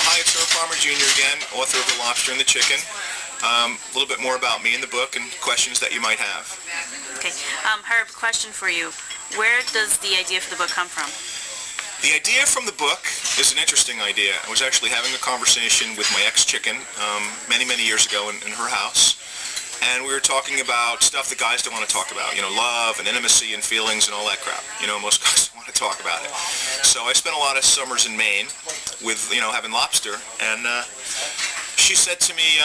Hi, it's Herb Palmer Jr. again, author of The Lobster and the Chicken. A little bit more about me in the book and questions that you might have. Okay. Herb, question for you. Where does the idea for the book come from? The idea from the book is an interesting idea. I was actually having a conversation with my ex-chicken many, many years ago in her house. And we were talking about stuff that guys don't want to talk about, love and intimacy and feelings and all that crap. Most guys don't want to talk about it. So I spent a lot of summers in Maine with, having lobster. And she said to me,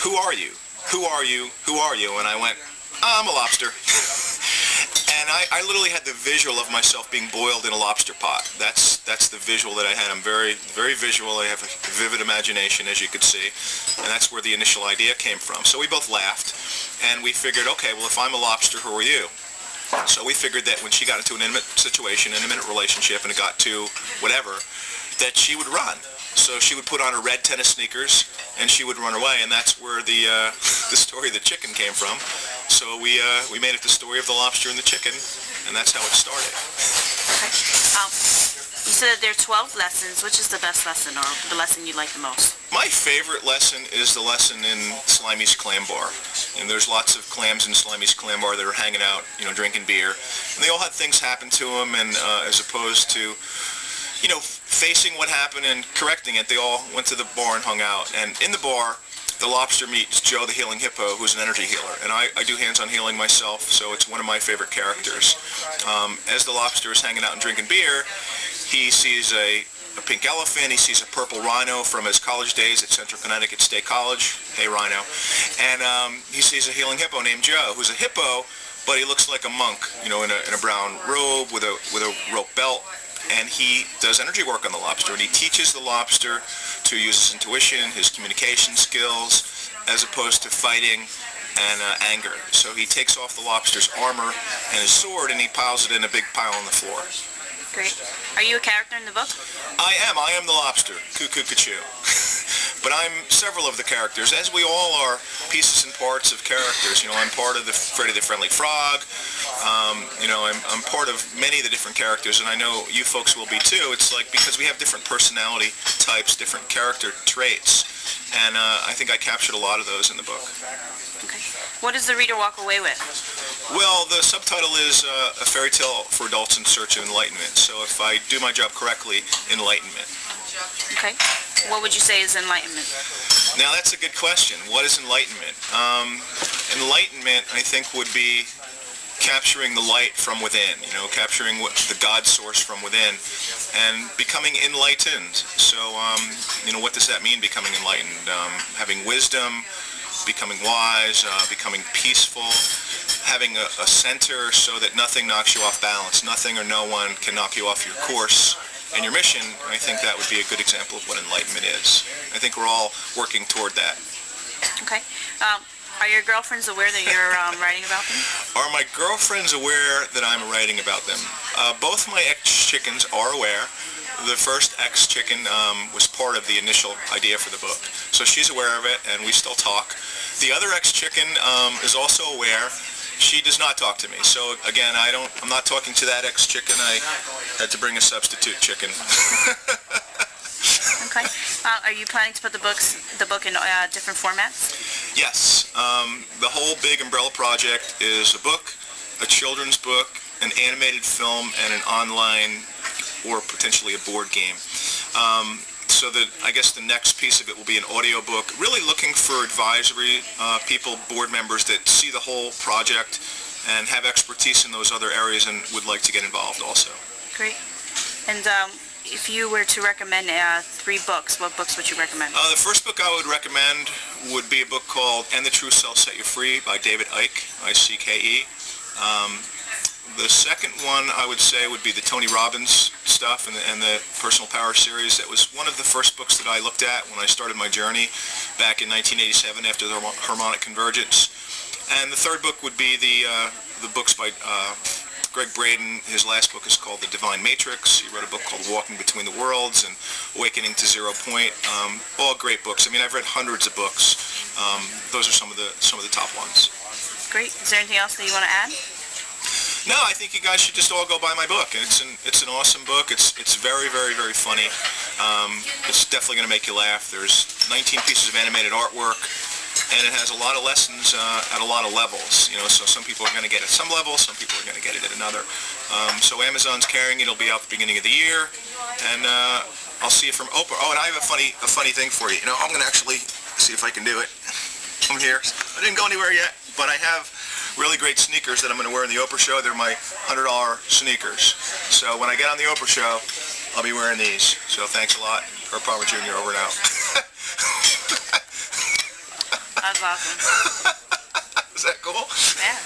who are you? Who are you? Who are you? And I went, I'm a lobster. And I literally had the visual of myself being boiled in a lobster pot. That's the visual that I had. I'm very, very visual. I have a vivid imagination, as you could see. And that's where the initial idea came from. So we both laughed, and we figured, okay, well, if I'm a lobster, who are you? So we figured that when she got into an intimate situation, an intimate relationship, and it got to whatever, that she would run. So she would put on her red tennis sneakers, and she would run away, and that's where the story of the chicken came from. So we made it the story of the lobster and the chicken, and that's how it started. Okay. You said that there are 12 lessons. Which is the best lesson, or the lesson you like the most? My favorite lesson is the lesson in Slimy's Clam Bar. There's lots of clams in Slimy's Clam Bar that are hanging out, drinking beer, and they all had things happen to them, and as opposed to facing what happened and correcting it, they all went to the bar and hung out. And in the bar, the lobster meets Joe the Healing Hippo, who's an energy healer. And I do hands-on healing myself, so it's one of my favorite characters. As the lobster is hanging out and drinking beer, he sees a pink elephant, he sees a purple rhino from his college days at Central Connecticut State College. Hey, rhino. And he sees a healing hippo named Joe, who's a hippo, but he looks like a monk, in a brown robe with a rope belt. And he does energy work on the lobster, and he teaches the lobster to use his intuition, his communication skills, as opposed to fighting and anger. So he takes off the lobster's armor and his sword, and he piles it in a big pile on the floor. Great. Are you a character in the book? I am the lobster. Cuckoo-ca-choo. But I'm several of the characters, as we all are pieces and parts of characters. I'm part of the Freddy the Friendly Frog. I'm part of many of the different characters, and I know you folks will be too. It's like because we have different personality types, different character traits, and I think I captured a lot of those in the book. Okay. What does the reader walk away with? Well, the subtitle is A Fairy Tale for Adults in Search of Enlightenment. So if I do my job correctly, enlightenment. Okay. What would you say is enlightenment? Now, that's a good question. What is enlightenment? Enlightenment, I think, would be capturing the light from within, capturing the God source from within, and becoming enlightened. So, what does that mean, becoming enlightened? Having wisdom, becoming wise, becoming peaceful, having a center so that nothing knocks you off balance. Nothing or no one can knock you off your course and your mission. I think that would be a good example of what enlightenment is. I think we're all working toward that. Okay. Are your girlfriends aware that you're writing about them? Are my girlfriends aware that I'm writing about them? Both my ex-chickens are aware. The first ex-chicken was part of the initial idea for the book. So she's aware of it, and we still talk. The other ex-chicken is also aware. She does not talk to me. So again, I'm not talking to that ex-chicken. I had to bring a substitute chicken. Okay. Are you planning to put the book in different formats? Yes. The whole big umbrella project is a book, a children's book, an animated film, and an online or potentially a board game. So that I guess the next piece of it will be an audio book, really looking for advisory people, board members that see the whole project and have expertise in those other areas and would like to get involved also. Great. And if you were to recommend 3 books, what books would you recommend? The first book I would recommend would be a book called And the True Self Set You Free by David Icke, I-C-K-E. The second one I would say would be the Tony Robbins stuff and the Personal Power series. That was one of the first books that I looked at when I started my journey back in 1987 after the Harmonic Convergence. And the third book would be the books by Greg Braden. His last book is called The Divine Matrix. He wrote a book called Walking Between the Worlds and Awakening to Zero Point. All great books. I mean, I've read hundreds of books. Those are some of the top ones. Great. Is there anything else that you want to add? No, I think you guys should just all go buy my book. It's an awesome book. It's very, very, very funny. It's definitely going to make you laugh. There's 19 pieces of animated artwork, and it has a lot of lessons at a lot of levels. You know, so some people are going to get it at some level, some people are going to get it at another. So Amazon's carrying it. It'll be out at the beginning of the year, and I'll see it from Oprah. Oh, and I have a funny thing for you. You know, I'm going to actually see if I can do it. I'm here. I didn't go anywhere yet, but I have really great sneakers that I'm going to wear in the Oprah show. They're my $100 sneakers. So when I get on the Oprah show, I'll be wearing these. So thanks a lot. Kurt Palmer Jr. over and out. That's awesome. Is that cool? Yeah.